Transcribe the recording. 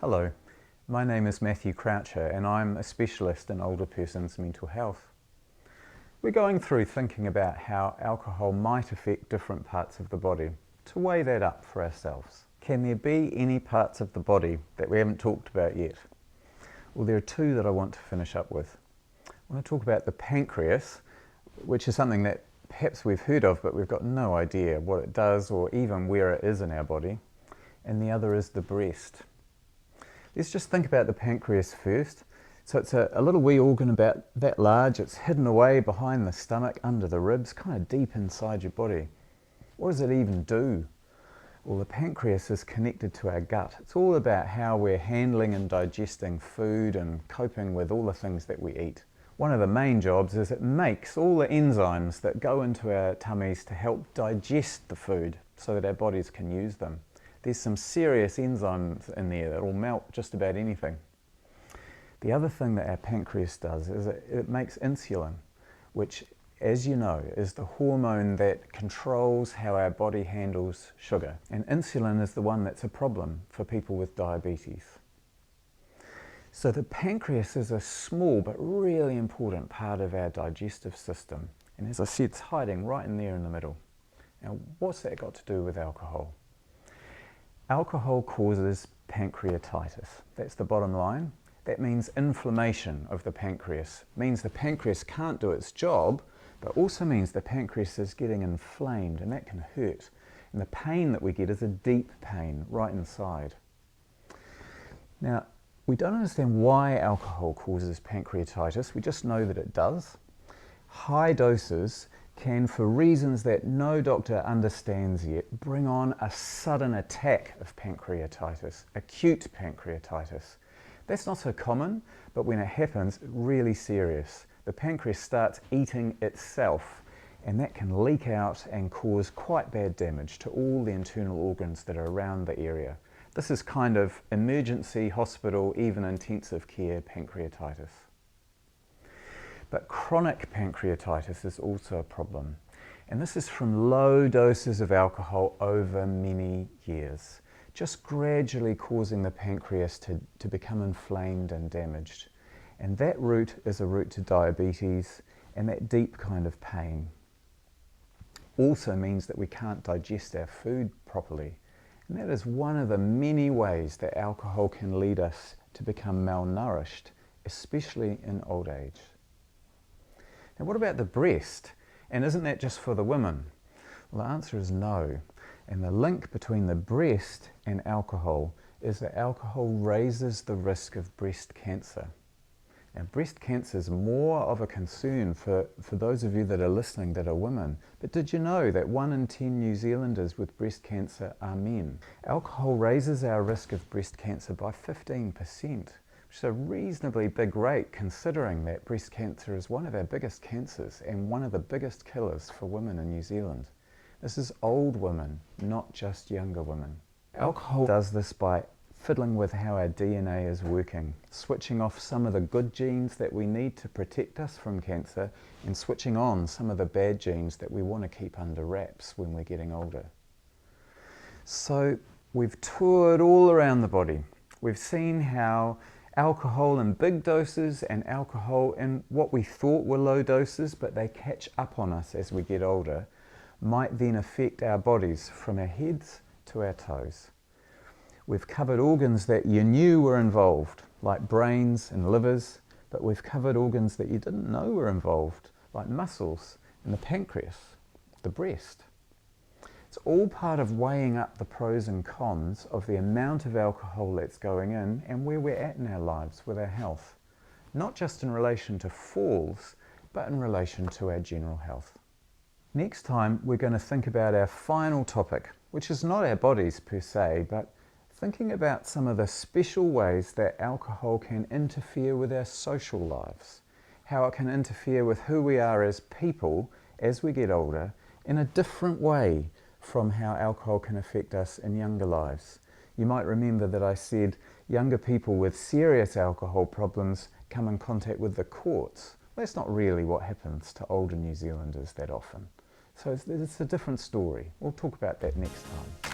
Hello, my name is Matthew Croucher and I'm a specialist in older persons' mental health. We're going through thinking about how alcohol might affect different parts of the body to weigh that up for ourselves. Can there be any parts of the body that we haven't talked about yet? Well, there are two that I want to finish up with. I want to talk about the pancreas, which is something that perhaps we've heard of but we've got no idea what it does or even where it is in our body. And the other is the breast. Let's just think about the pancreas first. So it's a little wee organ about that large. It's hidden away behind the stomach, under the ribs, kind of deep inside your body. What does it even do? Well, the pancreas is connected to our gut. It's all about how we're handling and digesting food and coping with all the things that we eat. One of the main jobs is it makes all the enzymes that go into our tummies to help digest the food so that our bodies can use them. There's some serious enzymes in there that will melt just about anything. The other thing that our pancreas does is it makes insulin, which, as you know, is the hormone that controls how our body handles sugar. And insulin is the one that's a problem for people with diabetes. So the pancreas is a small but really important part of our digestive system. And as I said, it's hiding right in there in the middle. Now, what's that got to do with alcohol? Alcohol causes pancreatitis. That's the bottom line. That means inflammation of the pancreas. It means the pancreas can't do its job, but also means the pancreas is getting inflamed, and that can hurt. And the pain that we get is a deep pain right inside. Now, we don't understand why alcohol causes pancreatitis. We just know that it does. High doses can, for reasons that no doctor understands yet, bring on a sudden attack of pancreatitis, acute pancreatitis. That's not so common, but when it happens, it's really serious. The pancreas starts eating itself, and that can leak out and cause quite bad damage to all the internal organs that are around the area. This is kind of emergency hospital, even intensive care pancreatitis. But chronic pancreatitis is also a problem, and this is from low doses of alcohol over many years, just gradually causing the pancreas to become inflamed and damaged. And that route is a route to diabetes and that deep kind of pain. Also means that we can't digest our food properly, and that is one of the many ways that alcohol can lead us to become malnourished, especially in old age. Now, what about the breast? And isn't that just for the women? Well, the answer is no. And the link between the breast and alcohol is that alcohol raises the risk of breast cancer. Now, breast cancer is more of a concern for those of you that are listening that are women. But did you know that 1 in 10 New Zealanders with breast cancer are men? Alcohol raises our risk of breast cancer by 15%. Which is a reasonably big rate considering that breast cancer is one of our biggest cancers and one of the biggest killers for women in New Zealand. This is old women, not just younger women. Alcohol does this by fiddling with how our DNA is working, switching off some of the good genes that we need to protect us from cancer and switching on some of the bad genes that we want to keep under wraps when we're getting older. So we've toured all around the body. We've seen how alcohol in big doses and alcohol in what we thought were low doses, but they catch up on us as we get older, might then affect our bodies from our heads to our toes. We've covered organs that you knew were involved, like brains and livers, but we've covered organs that you didn't know were involved, like muscles and the pancreas, the breast. It's all part of weighing up the pros and cons of the amount of alcohol that's going in and where we're at in our lives with our health. Not just in relation to falls, but in relation to our general health. Next time, we're going to think about our final topic, which is not our bodies per se, but thinking about some of the special ways that alcohol can interfere with our social lives, how it can interfere with who we are as people as we get older in a different way from how alcohol can affect us in younger lives. You might remember that I said younger people with serious alcohol problems come in contact with the courts. Well, that's not really what happens to older New Zealanders that often. So it's a different story. We'll talk about that next time.